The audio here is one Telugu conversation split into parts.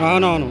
అవునవును.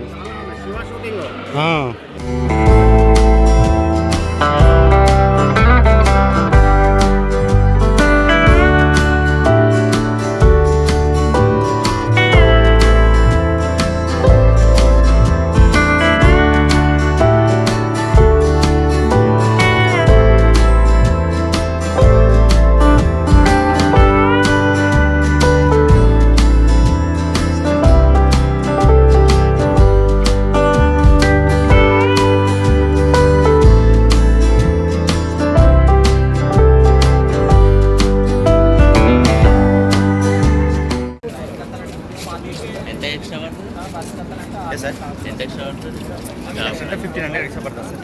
సార్ ఎంత ఎక్స్ట్రా పడుతుంది? 1500 ఎక్స్ట్రా పడుతుంది సార్.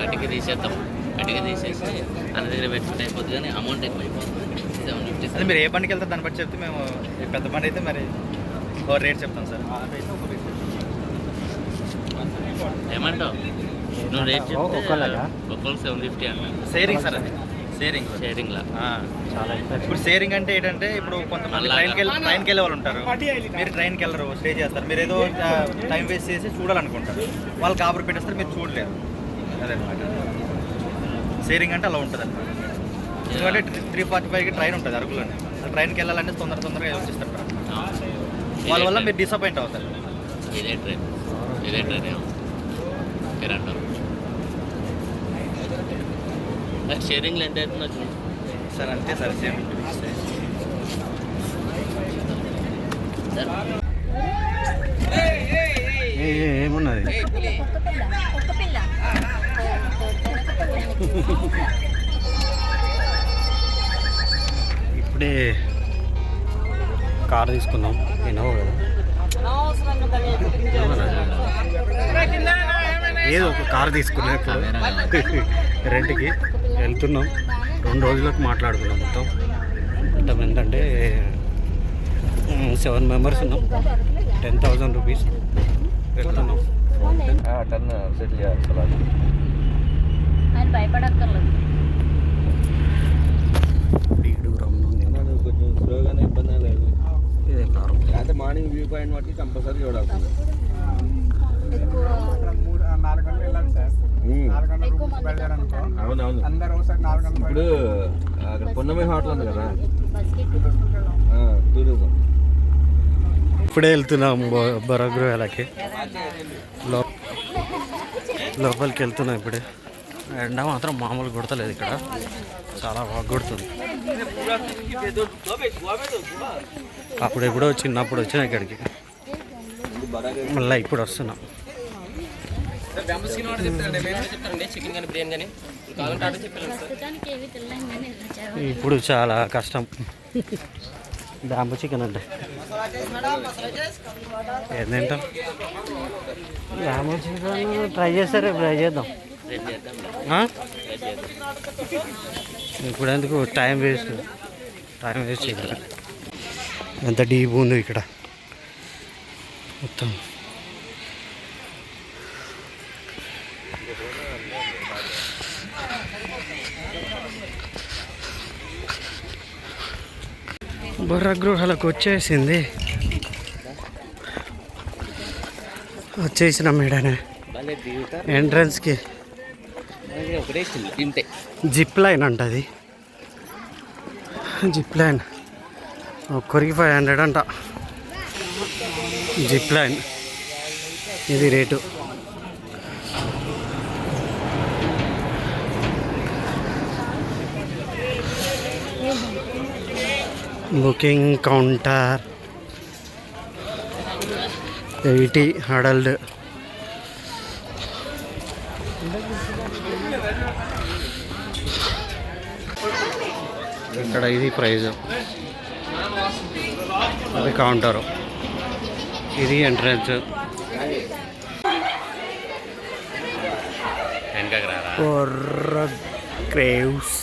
కటికి తీసేద్దాం. కటికి తీసేసి అన్న దగ్గర పెట్టుకుంటే అయిపోతుంది, కానీ అమౌంట్ ఎక్కువ అయిపోతుంది. 750. అదే మీరు ఏ బండికి వెళ్తారు దాన్ని బట్టి చెప్తే మేము పెద్ద బండి అయితే మరి ఓ రేట్ చెప్తాం సార్. ఏమంటావు నువ్వు? రేట్ చెప్తే ఒక్కొక్కరు 750 అన్న. షేరింగ్ సార్, అది షేరింగ్లా చాలా. ఇప్పుడు షేరింగ్ అంటే ఏంటంటే ఇప్పుడు కొంతమంది ట్రైన్కి వెళ్ళే వాళ్ళు ఉంటారు, మీరు ట్రైన్కి వెళ్ళరు, స్టే చేస్తారు, మీరు ఏదో టైం వేస్ట్ చేసి చూడాలనుకుంటారు, వాళ్ళు కాబరి పెట్టేస్తారు, మీరు చూడలేరు. అదనమాట షేరింగ్ అంటే అలా ఉంటుంది అనమాట. ఎందుకంటే 3:45కి ట్రైన్ ఉంటుంది అరకులోనే, ట్రైన్కి వెళ్ళాలంటే తొందరగా వచ్చేస్తారు వాళ్ళ వల్ల మీరు డిసప్పాయింట్ అవుతారు. ఇదే ట్రైన్ షేరింగ్లో ఎంత అవుతుంది సార్? అంతే సార్, సేమ్. ఏమున్నది? ఇప్పుడే కార్ తీసుకున్నాం, ఇన్నోవా కదా. ఏదో ఒక కార్ తీసుకున్నాం ఇప్పుడు రెంట్కి వెళ్తున్నాం. 2 రోజులకు మాట్లాడుకున్నాం. మొత్తం ఎంతంటే 7 మెంబర్స్ ఉన్నాం. 10,000 రూపీస్ వెళ్తున్నాం. టర్న్ సెటిల్ చేయాలి. భయపడక్కర్లేదు. కొంచెం స్లోగానే ఇబ్బంది లేదు. ఇదే కారు అయితే మార్నింగ్ వ్యూ పాయింట్ బట్టి కంపల్సరీ చూడాలి. అవునవును. ఇప్పుడు అక్కడ పొన్నమి హోటల్ ఉంది కదా, ఇప్పుడే వెళ్తున్నాం బొరగృహాలకి. లోపలికి వెళ్తున్నాం ఇప్పుడే. ఎండ మాత్రం మామూలు కొడతలేదు, ఇక్కడ చాలా బాగా కొడుతుంది. అప్పుడెప్పుడో చిన్నప్పుడు వచ్చినా ఇక్కడికి, మళ్ళీ ఇప్పుడు వస్తున్నాం. ఇప్పుడు చాలా కష్టం బ్యాంబూ చికెన్ అంటే. ఏంటంటాం? బ్యాంబూ చికెన్ ట్రై చేస్తారు, ట్రై చేద్దాం. ఇప్పుడు ఎందుకు టైం వేస్ట్ చేయాలి. ఎంత డీప్ ఉంది ఇక్కడ మొత్తం. బొర్రగృహాలకు వచ్చేసిన మేడనే ఎంట్రన్స్కి. జిప్ లైన్ అంట, అది జిప్ లైన్. ఒక్కరికి 500 అంట జిప్ లైన్. ఇది రేటు. Booking counter 80 adult. ఇక్కడ ఇది ప్రైజ్, అది కౌంటరు, ఇది ఎంట్రన్స్. క్రేవ్స్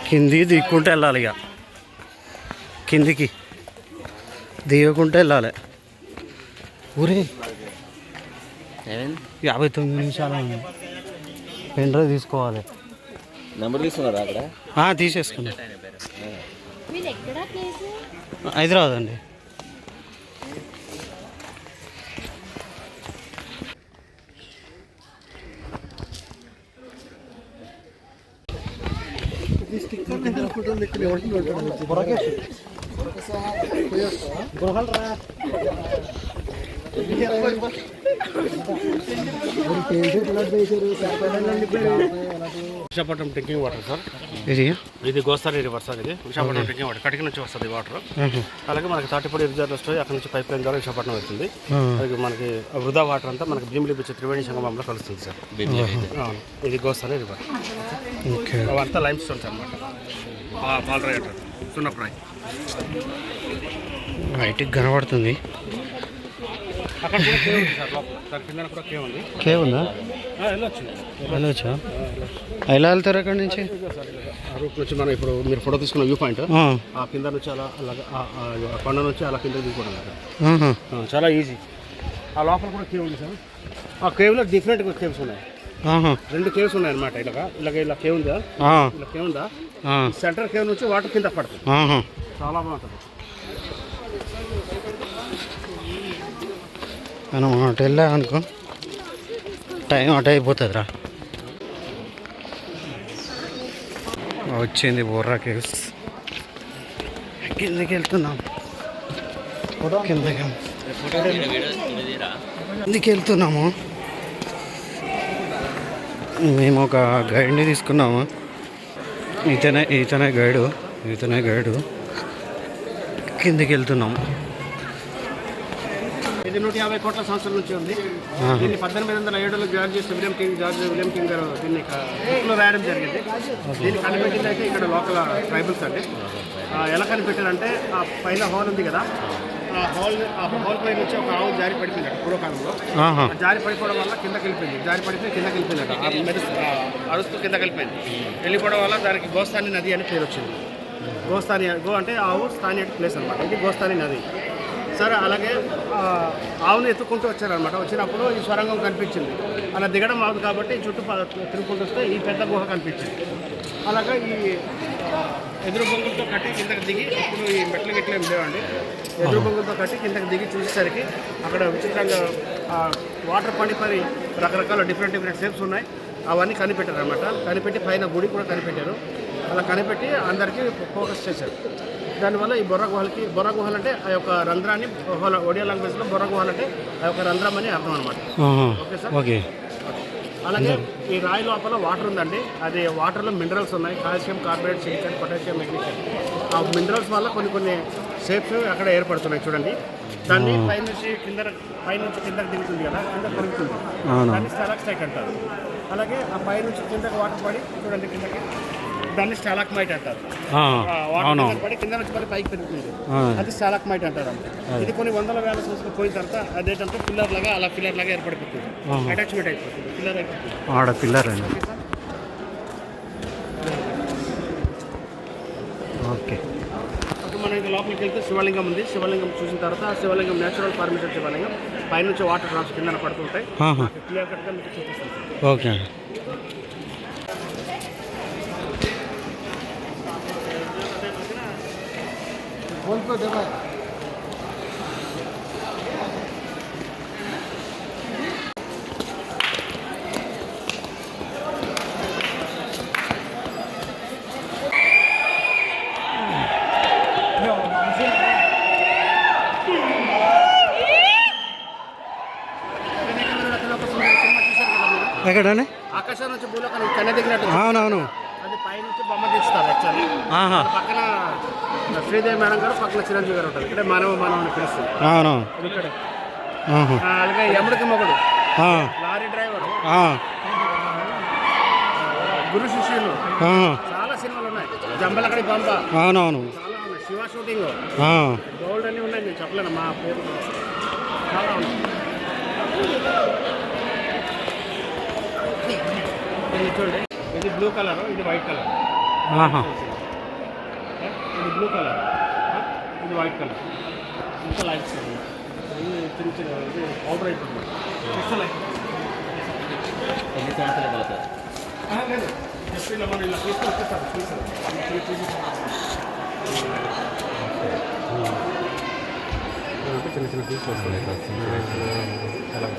కిందికి దిక్కుంటే వెళ్ళాలి, ఇక కిందికి దిగకుంటే వెళ్ళాలి. ఊరే 59 నిమిషాలు పెన్ డ్రైవ్ తీసుకోవాలి. నెంబర్ తీసుకున్నారా అక్కడ? తీసేసుకున్నా. హైదరాబాద్ అండి. Visakhapatnam drinking water sir. ఇది గోస్తాని రివర్ సార్. ఇది విశాఖపట్నం డ్రింకింగ్ వాటర్ కటికి నుంచి వస్తుంది వాటర్. అలాగే మనకి తాటిపూడి రిజర్వ్ వస్తుంది, అక్కడ నుంచి పైప్ లైన్ ద్వారా విశాఖపట్నం వెళ్తుంది. అది మనకి వృధా వాటర్ అంతా మనకి భీమిలి బీచ్ త్రివేణి సంగమంలో కలుస్తుంది సార్. ఇది గోస్తాని రివర్. అవంతా లైమ్ స్టోన్స్ అనమాట. పాలరాయి ఉంటుంది, సున్నప్రాయి. బయటికి కనబడుతుంది. అక్కడ కూడా కేవ్ ఉంది సార్, దాని కింద కూడా కేవ్ ఉంది. కేవ్ ఉందా? వెళ్ళొచ్చా? ఎలా వెళ్తారు అక్కడ నుంచి? రూట్ నుంచి మనం ఇప్పుడు మీరు ఫోటో తీసుకున్న వ్యూ పాయింట్ ఆ కింద నుంచి అలా అలాగే కొండ నుంచి అలా కింద దిగుకోవడం చాలా ఈజీ. ఆ లోపల కూడా కేవ్ ఉంది సార్. ఆ కేవ్లో డిఫరెంట్ కేవ్స్ ఉన్నాయి. 2 కేవ్స్ ఉన్నాయి అనమాట. ఇలా కేవ్ ఉందా, ఇలా కేవ్ ఉందా, సెంటర్ కేవ్ నుంచి వాటర్ కింద పడుతుంది. చాలా బాగుంటుంది. మనం అటు వెళ్ళామనుకో టైం అటు అయిపోతుందిరా. వచ్చింది బొర్రా కేవ్స్. కిందకి వెళ్తున్నాం, కిందకి వెళ్తున్నాము. మేము ఒక గైడ్ని తీసుకున్నాము. ఇతనే గైడు. కిందకి వెళ్తున్నాము. ఇది 150 కోట్ల సంవత్సరాల నుంచి ఉంది. దీన్ని 1807లో విలియం కింగ్ గారు దీన్ని బుక్లో రాయడం జరిగింది. దీన్ని కనిపెట్టింది అయితే ఇక్కడ లోకల్ ట్రైబల్స్ అండి. ఎలా కనిపెట్టారంటే ఆ పైన హాల్ ఉంది కదా, ఆ హాల్ పై నుంచి ఒక ఆవు జారి పడిపోయిందట పూర్వకాలంలో. జారి పడిపోవడం వల్ల కిందకి వెళ్ళిపోయింది. జారి పడిపోయి కిందకి వెళ్ళిపోయిందట. అరుస్తూ కిందకి వెళ్ళిపోవడం వల్ల దానికి గోస్తాని నది అని పేరు వచ్చింది. గో అంటే ఆవు, స్థాని అంటే ప్లేస్ అనమాట. ఇది గోస్తాని నది. సరే, అలాగే ఆవును ఎత్తుకుంటూ వచ్చారనమాట. వచ్చినప్పుడు ఈ స్వరంగం కనిపించింది. అలా దిగడం అవుతుంది కాబట్టి చుట్టూ తిరుగుకుంటూ వస్తే ఈ పెద్ద గుహ కనిపించింది. అలాగే ఈ ఎదురు బొంగులతో కట్టి కిందకి దిగి, ఇప్పుడు ఈ మెట్ల గిట్ల ఏం లేవండి, ఎదురు బొంగులతో కట్టి కిందకి దిగి చూసేసరికి అక్కడ విచిత్రంగా వాటర్ పడి రకరకాల డిఫరెంట్ షేప్స్ ఉన్నాయి. అవన్నీ కనిపెట్టారు అనమాట. కనిపెట్టి పైన గుడి కూడా కనిపెట్టారు. అలా కనిపెట్టి అందరికీ ఫోకస్ చేశారు. దానివల్ల ఈ బొర్రా గుహలు అంటే ఆ యొక్క రంధ్రాన్ని, ఒడియా లాంగ్వేజ్లో బొర్రా గుహలు అంటే ఆ యొక్క రంధ్రం అని అర్థం అనమాట. Okay sir. అలాగే ఈ రాయి లోపల వాటర్ ఉందండి. అది వాటర్లో మినరల్స్ ఉన్నాయి. Calcium carbonate, silicon, potassium, magnesium. ఆ మినరల్స్ వల్ల కొన్ని షేప్స్ అక్కడ ఏర్పడుతున్నాయి చూడండి. దాన్ని పైనుంచి కిందకి దిగుతుంది కదా, కింద పెరుగుతుంది. దాన్ని స్టాలాక్టైట్ అంటారు. అలాగే ఆ పైనుంచి కిందకి వాటర్ పడి చూడండి కిందకి, దాన్ని స్టాలాక్మైట్ అంటారు. వాటర్ పడి కింద నుంచి పడి పైకి పెరుగుతుంది, అది స్టాలాక్మైట్ అంటారు. ఇది కొన్ని వందల వేల సంవత్సరాలు పోయిన తర్వాత అదేంటంటే పిల్లర్ లాగా ఏర్పడిపోతుంది. అటాచ్మెంట్ అయిపోతుంది, పిల్లర్ అయిపోతుంది. ఓకే. అప్పుడు మనం ఇంకా లోపలికి వెళ్తే శివలింగం ఉంది. శివలింగం చూసిన తర్వాత ఆ శివలింగం నేచురల్ ఫార్మేషన్ శివలింగం. పైనుంచి వాటర్ డ్రాప్స్ కింద పడుతుంటాయి. క్లియర్ కట్గా మీకు చూపిస్తుంది. ఓకే. ఎక్కడనే ఆకాశం నుంచి భూలోకం కన్య దిగినట్టు. అవునవును. అది పైనుంచి బొమ్మ తీస్తారు యాక్చువల్లీ. పక్కన శ్రీదేవి మేడం గారు, పక్కన చిరంజీవి గారు ఉంటారు. ఇక్కడ మనవని పిలుస్తుంది. ఇక్కడే. అలాగే యముడికి మొగుడు, లారీ డ్రైవర్, గురు శిష్యులు, చాలా సినిమాలు ఉన్నాయి. జంబలకడి పంప, చాలా ఉన్నాయి. శివ షూటింగ్, గోల్డ్ అన్నీ ఉన్నాయి. నేను చెప్పలేను మా పేరు, చాలా ఉన్నాయి. ఇది చూడండి, ఇది బ్లూ కలర్, ఇది వైట్ కలర్. ఇది బ్లూ కలర్, ఇది వైట్ కలర్. ఇంకా లైట్స్ ఇది పౌడర్ అయిపోతుంది. ఎన్ని సంవత్సరాలు అవుతుంది? లేదు, జస్ట్ ఇలా మనం ఇలా తీసుకొని వచ్చేస్తారు చిన్న చిన్న పీసులు వస్తాయి అలా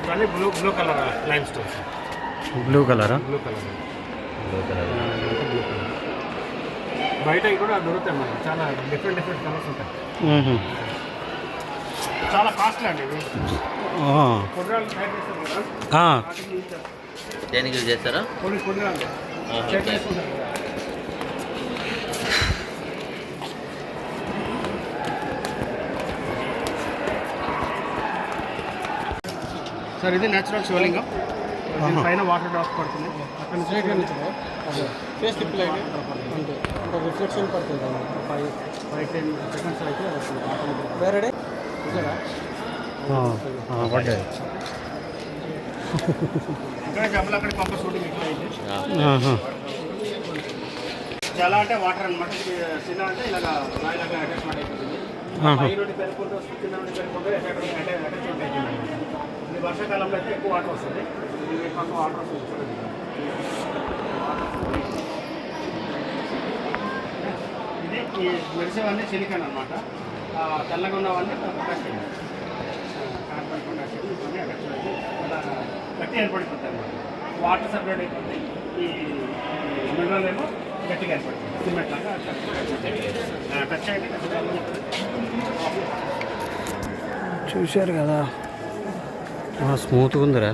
ఇవన్నీ blue colour lime stones. Blue కలరా? బ్లూ కలర్ బయట కూడా దొరుకుతాయి మనకి. చాలా డిఫరెంట్ కలర్స్ ఉంటాయి. చాలా కాస్ట్లీ అండి ఇవి. కొద్దిరాలు తయారు చేస్తారు కదా, దేనికి యూజ్ చేస్తారా? కొద్దిరాలు చేసుకుంటారు కదా. సార్ ఇది న్యాచురల్ శివలింగం. పైన వాటర్ డ్రాప్స్ పడుతుంది. అక్కడ నుంచి ఫేస్ తిప్పులు అయితే అంతే, అంటే రిఫ్లెక్షన్ పడుతుంది. 5-10 సెకండ్స్ అయితే వేరే పడ్డాయి. ఇక్కడ జబ్బులు అక్కడ పంప షూటింగ్ ఇట్లా అయింది. చాలా అంటే వాటర్ అనమాట. చిన్న అంటే ఇలాగా రాయిలాగా అటాచ్మెంట్ అయిపోతుంది. పై నుండి పెరుగుకుంటూ వస్తుంది, కింద నుండి పెరుగుకుంటూ అటాచ్మెంట్ అయిపోతుంది. ఇది వర్షాకాలంలో అయితే ఎక్కువ వాటర్ వస్తుంది. ఇది కొంత వాటర్ వస్తుంది. ఇది ఈ మెరిసేవన్నీ సిలికాన్ అనమాట. తెల్లగా ఉన్నవన్నీ పొటాషియం, కార్బన్ పొటాషియం ఇవన్నీ అటాచ్మెంట్ అయితే అలా గట్టి ఏర్పడిపోతాయి అన్నమాట. వాటర్ సపరేట్ అయిపోతుంది. ఈ మినరల్ ఏమో గట్టిగా ఏర్పడుతుంది. సిమెంట్ లాగా టచ్ అయితే చూశారు కదా, స్మూత్గా ఉందిరా.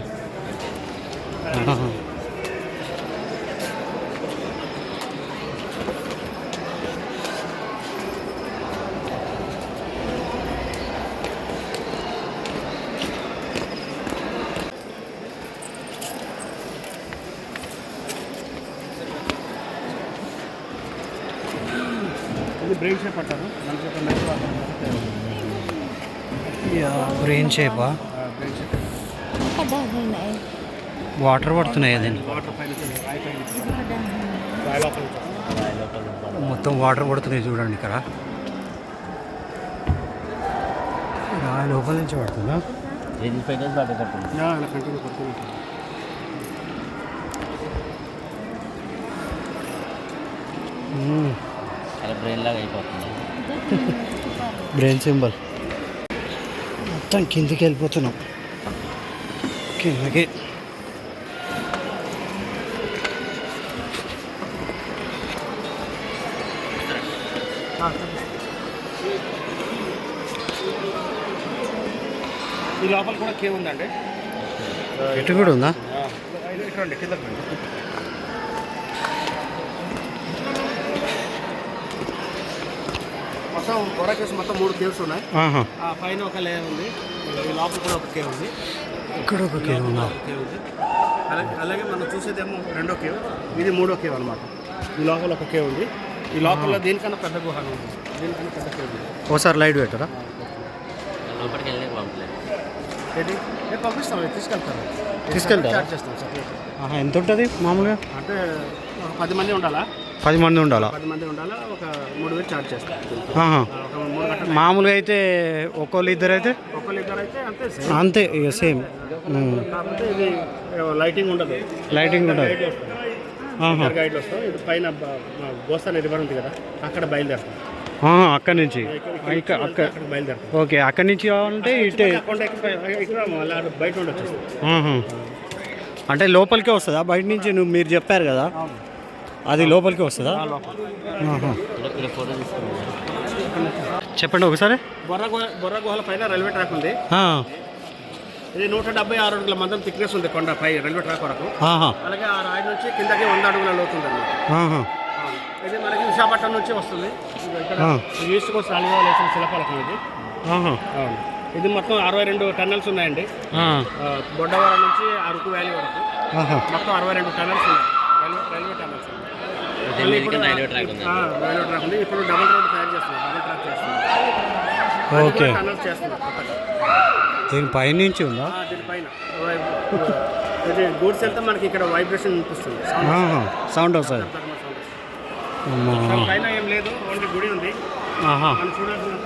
ఇది బ్రెయిన్ షేప్ అంటారు. మనకి బ్రెయిన్ షేపా? బ్రెయిన్ షేప్ వాటర్ పడుతున్నాయి అదండి. వాటర్ పైన రాయి లోపల మొత్తం వాటర్ పడుతున్నాయి చూడండి. ఇక్కడ రాయి లోపల నుంచి పడుతుందా? ఇలా కంటిన్యూ పడుతుంది. అలా బ్రెయిన్ లాగా అయిపోతుంది. Brain symbol. మొత్తం కిందికి వెళ్ళిపోతున్నాం, కిందకి. ఈ లోపల కూడా కేవ్ ఉందండి. ఎటు కూడా ఉందా? ఇక్కడ కిందకు మొత్తం గొర్రె కేవ్స్ మొత్తం 3 కేవ్స్ ఉన్నాయి. పైన ఒక లేయర్ ఉంది. ఈ లోపల కూడా ఒక కేవ్ ఉంది. ఇక్కడ ఒక కేవ్ ఉందా? కేవ్ ఉంది. అలాగే మనం చూసేదేమో రెండో కేవ్, ఇది మూడో కేవ్ అనమాట. ఈ లోపల ఒక కేవ్ ఉంది. ఈ లోపల దీనికన్నా పెద్ద గుహ ఉంది. దీనికన్నా పెద్ద కేవ్ ఉంది. ఓసారి లైట్ పెట్టరా? లోపలికి వెళ్ళి పంపలేదు. ఏది నేను పంపిస్తాం, తీసుకెళ్తాను. తీసుకెళ్తారా? చార్జ్ చేస్తాం సార్. ఎంత ఉంటుంది మామూలుగా? అంటే ఒక 10 మంది ఉండాలా? 10 మంది ఉండాలా? 10 మంది ఉండాలా. ఒక 3000 చార్జ్ చేస్తాం. ఒక 3 గంటలు. మామూలుగా అయితే ఒకళ్ళు ఇద్దరు అయితే అంతే సేమ్. అంతే ఇక సేమ్. కాకపోతే ఇది లైటింగ్ ఉండదు. లైటింగ్ ఉండదు. గైడ్లు వస్తాం. ఇది పైన గోస్తాన్ రివర్ ఉంది కదా, అక్కడ బయలుదేరుతాం. అక్కడి నుంచి అక్కడ బయలుదేరుతాం. ఓకే, అక్కడి నుంచి కావాలంటే ఇటే ఇక్కడ మళ్ళీ బయట ఉండి వచ్చేస్తాం. అంటే లోపలికే వస్తుందా? బయట నుంచి మీరు చెప్పారు కదా, అది లోపలికి వస్తుందా? ఫోటో తీసుకున్నాను. చెప్పండి ఒకసారి. బొర్ర గుహల పైన రైల్వే ట్రాక్ ఉంది. ఇది 176 అడుగుల మందం థిక్నెస్ ఉంది కొండ పై రైల్వే ట్రాక్ వరకు. అలాగే ఆ రాయి నుంచి కిందకి 100 అడుగుల లోతుంది అన్నమాట. ఇది మనకి విశాఖపట్నం నుంచి వస్తుంది. ఇక్కడ ఈస్ట్ కోస్ట్ రాలిగా వేసిన శిల్పలకం ఇది. ఇది మొత్తం 62 టన్నెల్స్ ఉన్నాయండి. బొడ్డవరం నుంచి అరకు వ్యాలీ వరకు మొత్తం 62 టన్నెల్స్ ఉన్నాయి. రైల్వే టన్నెల్స్ రైల్వే ట్రాక్ ఉంది. ఇప్పుడు డబుల్ రోడ్ తయారు చేస్తున్నారు. డబుల్ ట్రాక్ చేస్తున్నారు. ఓకే, టన్నెల్స్ చేస్తున్నారు. దీని పైనుంచి ఉందా? దీనిపైన ఇది గూడ్స్ వెళ్తే మనకి ఇక్కడ వైబ్రేషన్ వినిపిస్తుంది. సౌండ్ వస్తుంది. పైన ఏం లేదు, ఓన్లీ గుడి ఉంది. మనం చూడాల్సినంత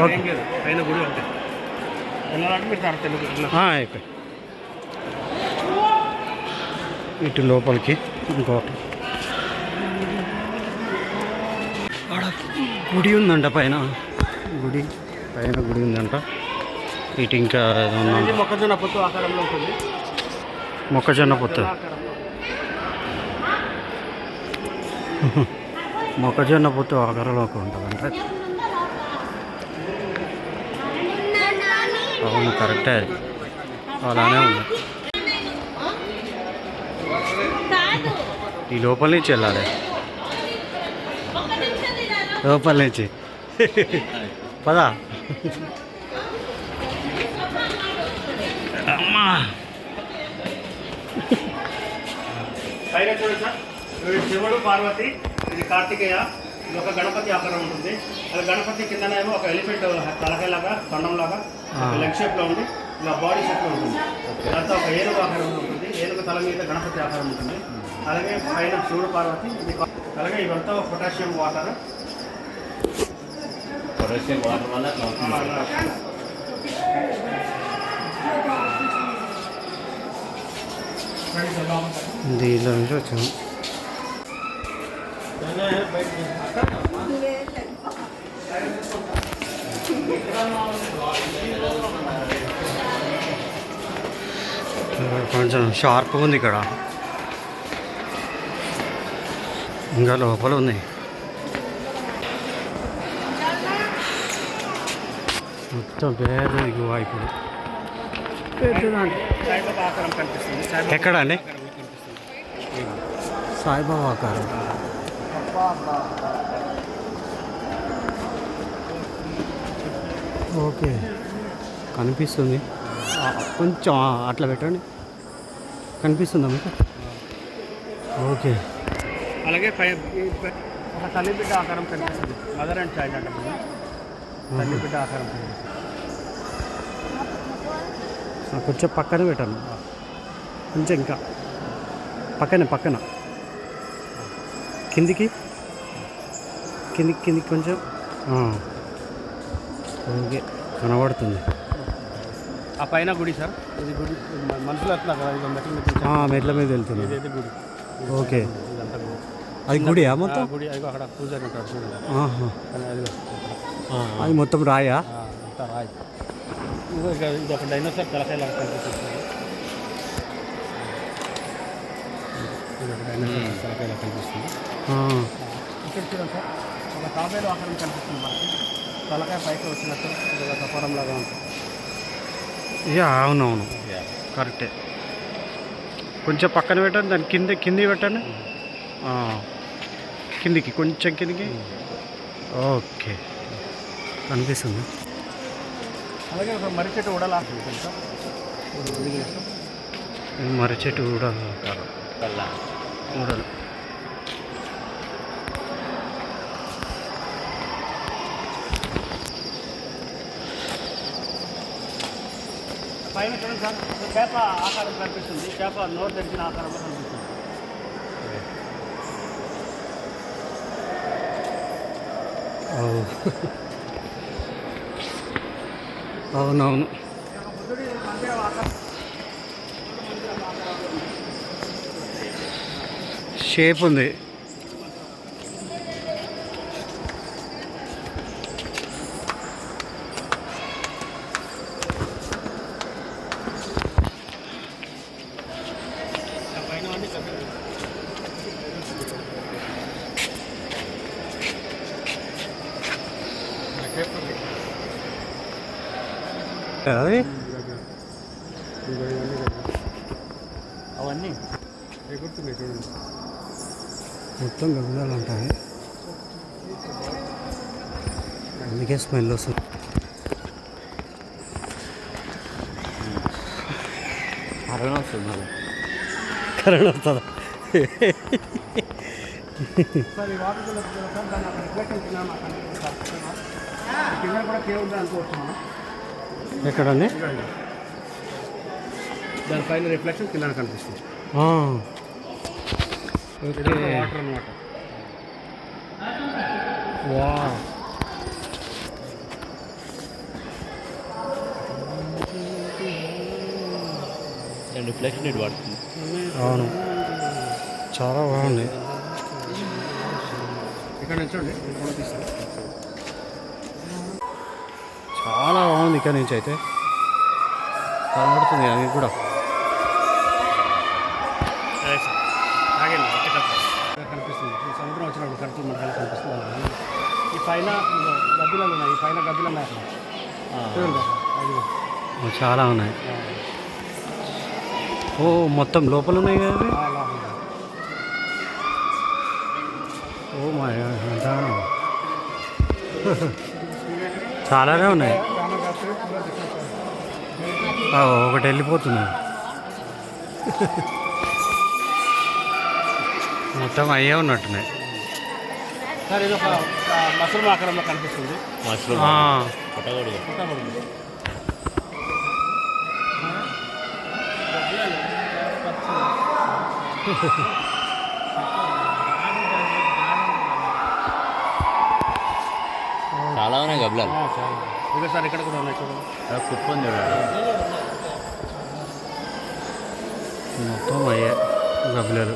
ఓకే. ఏం లేదు, పైన గుడి ఉంటాయి. వెళ్ళాలంటే మీరు తర్వాత తెలుగు అయిపోయి ఇటు లోపలికి ఇంకోటి ఆడ గుడి ఉందంట, పైన గుడి ఉందంట. ఇటు ఇంకా ఏదో ఉందంట, మొక్కజొన్న పొత్తు ఆకారంలో ఉంటుంది. మొక్కజొన్న పొత్తు. మొక్కజొన్న పొత్తు ఆకారంలో ఉంటుందంట. అవును, కరెక్టే, అది అలానే ఉంది. ఈ లోపల నుంచి వెళ్ళాలి, లోపల నుంచి పదా. అమ్మా పైన చూడండి సార్, ఇది శివుడు పార్వతి, ఇది కార్తికేయ, ఇది ఒక గణపతి ఆకారం ఉంటుంది. అది గణపతి కిందనేమో ఒక ఎలిఫెంట్ తలకాయలాగా తొండంలాగా లెగ్ షేప్లో ఉంది, ఇలా బాడీ షేప్లో ఉంటుంది. దాంతో ఒక ఏనుగు ఆకారం ఉంటుంది, ఏనుగు తల మీద గణపతి ఆకారం ఉంటుంది. అలాగే పైన శివుడు పార్వతి, ఇది అలాగే ఇవంతా పొటాషియం వాటర్. వల్ల దీనిలో నుంచి వచ్చాము. కొంచెం షార్ప్గా ఉంది ఇక్కడ, ఇంకా లోపల ఉంది. మొత్తం పేద దిగువ ఇప్పుడు పెద్దదాండి. సాయిబాబా ఆకారం కనిపిస్తుంది. ఎక్కడ అండి? సాయిబాబా ఆకారం. ఓకే, కనిపిస్తుంది. కొంచెం అట్లా పెట్టండి, కనిపిస్తుందా మీకు? ఓకే. అలాగే ఒక తల్లిబిడ్డ ఆకారం కనిపిస్తుంది. మదర్ అండ్ చైల్డ్ అంటే తల్లిబిడ్డ ఆకారం కనిపిస్తుంది. కొంచెం పక్కన పెట్టాను, కొంచెం ఇంకా పక్కన కిందికి కొంచెం ఓకే, కనబడుతుంది. ఆ పైన గుడి సార్, ఇది గుడి మనుషులు వస్తున్నారు కదా, ఇది మెట్ల మీద వెళ్తుంది. ఇదైతే గుడి. ఓకే, ఇదంతా గుడి. అది గుడి మొత్తం? గుడి అది అక్కడ పూజారి ఉంటాడు చూడండి. అది మొత్తం రాయా? అంతా రాయి. ఇది ఒక డైనోసార్ తలకాయలాగా కనిపిస్తుంది. ఇది ఒక డైనోసార్ తలకాయలాగా కనిపిస్తుంది. ఇక్కడ చూడండి సార్, ఒక తాబేలు ఆకారం కనిపిస్తుంది మనకి. తలకాయ పైకి వచ్చినట్టు ఇది ఒక కపరం లాగా ఉంటుంది. అవునవును, కరెక్టే. కొంచెం పక్కన పెట్టండి, దాని కింది పెట్టండి, కిందికి కొంచెం కిందికి. ఓకే, కనిపిస్తుంది. అలాగే ఒక మర్రి చెట్టు ఉడలా సార్, మర్రి చెట్టు కూడా ఉడలు. పైన చూడండి సార్, చేప ఆకారం కనిపిస్తుంది. చేప నోరు తెరిచిన ఆకారంలో కనిపిస్తుంది. అవునవును, షేప్ ఉంది. అది అవన్నీ ఎగురుతున్నాయి చూడండి. మొత్తం గబ్బిలాలు ఉంటాయి, అందుకే స్మెల్ వస్తుంది. కరోనా వస్తుంది మళ్ళీ. కరోనా వస్తుందా? సార్ ఈ వాటర్ సార్ దాన్ని అక్కడ రిఫ్లెక్షన్ కింద కూడా కేవ్ ఉంది అనుకోవచ్చు మనం. ఎక్కడండి? దానిపైన రిఫ్లెక్షన్ కింద కనిపిస్తుంది. ఓకే, వాటర్ అనమాట. వా రిఫ్లెక్షన్ ఇటు పడుతుంది. అవును, చాలా బాగుంది. ఇక్కడ నుంచోండి, ఫోటో తీస్తాను. చాలా బాగుంది. ఇక్కడ నుంచి అయితే కనబడుతుంది అది కూడా. కనిపిస్తుంది ఈ సముద్రం వచ్చినప్పుడు ఖర్చు మనకి కనిపిస్తుంది. ఈ పైన గబ్బిలాలు ఉన్నాయి, ఈ పైన గబ్బిలు ఉన్నాయి అక్కడ. చూడండి అది ఓ, చాలా ఉన్నాయి. ఓ, మొత్తం లోపల ఉన్నాయి కదా అవి? ఓ మా అంతా చాలానే ఉన్నాయి. ఒకటి వెళ్ళిపోతుంది. మొత్తం అయ్యే ఉన్నట్టున్నాయి. సార్ ఇది ఒక మష్రూమ్ ఆకారంలో కనిపిస్తుంది. మష్రూమ్ ఆ, పుట్టగొడుగు. చాలా ఉన్నాయి గబ్బలాలు. ఇక సార్ ఇక్కడ కూడా ఉన్నాయి చూడండి. కుప్పని చూడాలి. మొత్తం అయ్యే గబ్బిలాలు.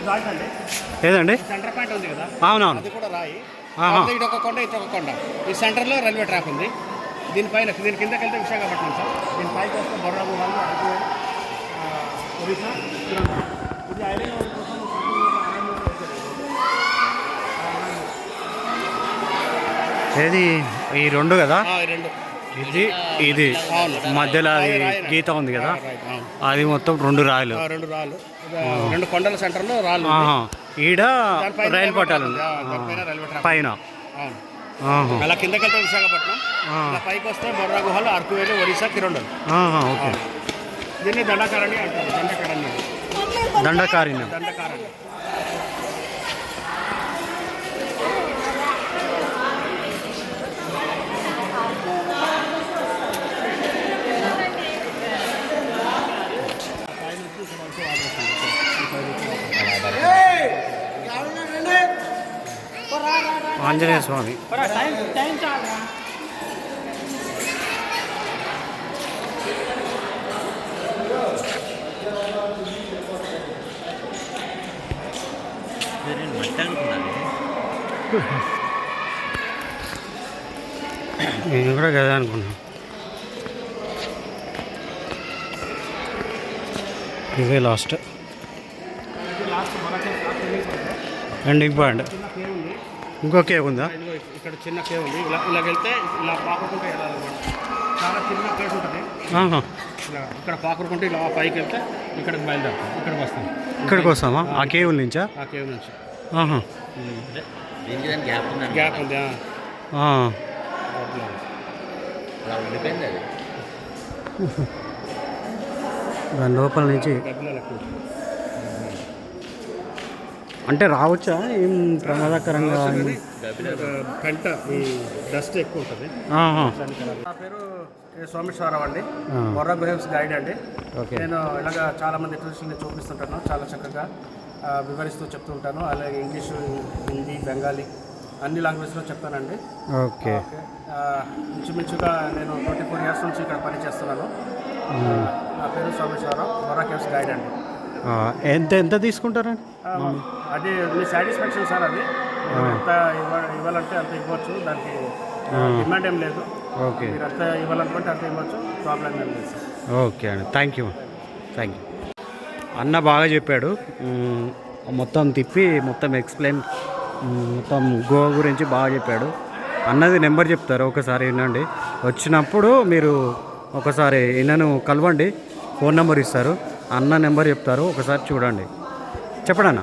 జాయింట్ అండి, ఏదండి? సెంటర్ పాయింట్ ఉంది కదా, అవునవును. అది కూడా రాయి. ఆహా. ఇటు ఒక కొండ, ఇటు ఒక కొండ. ఈ సెంటర్లో రైల్వే ట్రాక్ ఉంది. దీనిపైన దీని కిందకి వెళ్తే విశాఖపట్నం సార్. దీని పైకి వస్తే బొర్రాబు వాళ్ళు అరకు, ఒరిస్సా, తిరువనంతపురం. ఇది ఐరన్ ఓర్ కోసం ఏది ఈ రెండు కదా? రెండు. ఇది ఇది మధ్యలో అది గీత ఉంది కదా, అది మొత్తం రెండు రాయలు. రెండు రాళ్ళు, రెండు కొండల సెంటర్లో రాళ్ళు. ఆహా. ఈడ రైలు పట్టాలు ఉంది రైల్వే ట్రాక్ పైన. అవును. ఆహా. అలా కిందకి వెళ్తే విశాఖపట్నం, ఇలా పైకి వస్తే బొర్రా గుహలు, అరకు వేలు, ఒరిస్సా, కిరండల్. ఆహా, ఓకే. దీన్ని దండకారణి అంటారు. దండకారణి, దండకారణ్యం. దండకారణి. ఆంజనేయ స్వామి. నేను మట్టి అనుకున్నాను. నేను కూడా కదా అనుకున్నాను. ఇవే లాస్ట్ ఎండింగ్ పాయింట్. ఇంకో కేవ్ ఉందా? ఇక్కడ చిన్న కేవ్ ఉంది. ఇలా వెళ్తే ఇలా పాకుకుంటే వెళ్ళాలన్నమాట. చాలా చిన్న ప్లేస్ ఉంటుంది. ఆహా. ఇలా ఇక్కడ పాకుకుంటే ఇలా పైకి వెళ్తే ఇక్కడికి బయలుదేరుతాం. ఇక్కడికి వస్తాం. ఇక్కడికి వస్తామా? ఆ కేవ్ నుంచా? ఆ కేవ్ నుంచి. ఆహా. దీనికి దాని గ్యాప్ ఉంది. గ్యాప్ ఉంది. అలా ఉండిపోయింది అది. దాని లోపల నుంచి గబ్బిలాలు ఎక్కువ ఉంటాయి. అంటే రావచ్చా? ఏం ప్రమాదకరంగా? పెంట, ఈ డస్ట్ ఎక్కువ ఉంటుంది. ఆహా. నా పేరు కె. సోమేశ్వరరావు అండి, ఆ. బొర్రా గుహెవ్స్ గైడ్ అండి. ఓకే. నేను ఇలాగ చాలామంది టూరిస్టులని చూపిస్తుంటాను. చాలా చక్కగా వివరిస్తూ చెప్తూ ఉంటాను. అలాగే ఇంగ్లీషు, హిందీ, బెంగాలీ అన్ని లాంగ్వేజ్లో చెప్తానండి. ఓకే. ఇంచుమించుగా నేను 24 years నుంచి ఇక్కడ పనిచేస్తున్నాను. నా పేరు సోమేశ్వరరావు, బొర్రా కేవ్స్ గైడ్ అండి. ఎంత తీసుకుంటారండి? అది మీ సాటిస్ఫాక్షన్ సార్. అది ఎంత ఇవ్వాలంటే అంత ఇవ్వచ్చు. దానికి డిమాండ్ ఏం లేదు. ఓకే. మీరు అంత ఇవ్వాలనుకుంటే అంత ఇవ్వచ్చు. ప్రాబ్లం ఏం లేదు సార్. ఓకే అండి, థ్యాంక్ యూ. అన్న బాగా చెప్పాడు. మొత్తం తిప్పి మొత్తం ఎక్స్ప్లెయిన్, మొత్తం గోవా గురించి బాగా చెప్పాడు. అన్నది నెంబర్ చెప్తారు, ఒకసారి వినండి. వచ్చినప్పుడు మీరు ఒకసారి ఈయనను కలవండి, ఫోన్ నెంబర్ ఇస్తారు, అన్న నెంబర్ చెప్తారు, ఒకసారి చూడండి. చెప్పండి అన్న.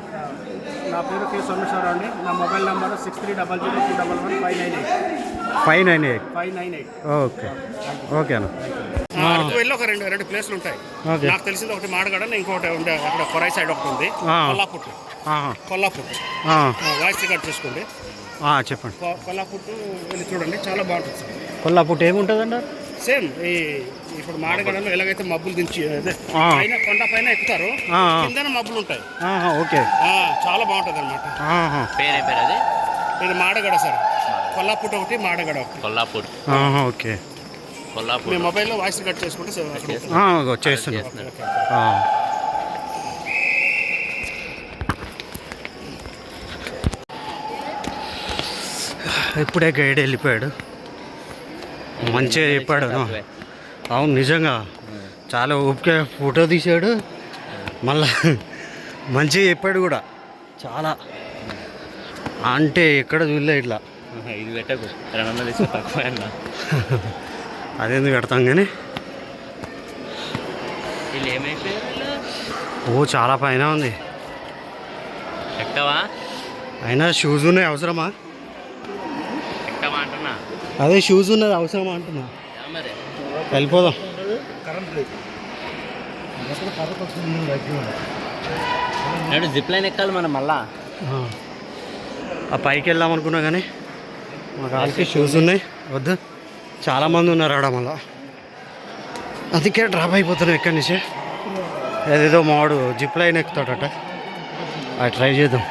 నా పేరు కె. సోమేశ్వరరావు అండి. నా మొబైల్ నెంబర్ 6300211598. 598. 598. ఓకే. ఓకే అన్న. అరకు వెళ్ళి ఒక రెండు ప్లేస్లు ఉంటాయి. ఓకే. నాకు తెలిసింది ఒకటి మాడగడ, ఇంకోటి ఉండే అక్కడ కొరాయి సైడ్ ఒకటి ఉంది, కొల్లాపుట్. వాయిస్ రికార్డ్ చేసుకోండి. చెప్పండి. కొల్లాపుట్ వెళ్ళి చూడండి, చాలా బాగుంటుంది సార్. కొల్లాపుట్ ఏముంటుందండి? సేమ్ ఇప్పుడు మాడగడలో ఎలాగైతే మబ్బులు దించి పైన కొండ పైన ఎక్కుతారు, కింద మబ్బులు ఉంటాయి. ఓకే. చాలా బాగుంటుంది అనమాట. పేరే పేరు అది ఇది మాడగడ సార్. కొల్లాపుట్ ఒకటి, మాడగడ ఒకటి. కొల్లాపూర్. ఓకే. కొల్లాపూర్. మీ మొబైల్లో వాయిస్ రికార్డ్ చేసుకుంటే చేస్తున్నాను. ఇప్పుడే గైడ్ వెళ్ళిపోయాడు, మంచిగా చెప్పాడు. అవును, నిజంగా చాలా ఓపిక ఫోటో తీశాడు, మళ్ళా మంచిగా చెప్పాడు కూడా చాలా. అంటే ఎక్కడ చూడలే ఇట్లా. ఇది పెట్టకు 200 తక్కువ అన్న. అదేందుకు పెడతాం కానీ. వీళ్ళు ఏమైపోయారు? చాలా పైన ఉంది. ఎక్కవా? అయినా షూస్ ఉన్నాయి, అవసరమా? ఎక్కవా అంటున్నా. అదే షూస్ ఉన్నది అవసరమా అంటున్నా. మరి వెళ్ళిపోదాం. జిప్ లైన్ ఎక్కాలి మనం మళ్ళా. ఆ పైకి వెళ్దాం అనుకున్నా కానీ మా కాళ్ళకి షూస్ ఉన్నాయి, వద్దు. చాలామంది ఉన్నారు ఆడ, మళ్ళా అందుకే డ్రాప్ అయిపోతున్నాం ఇక్కడి నుంచి. ఏదేదో మావాడు జిప్ లైన్ ఎక్కుతాడట, అది ట్రై చేద్దాం.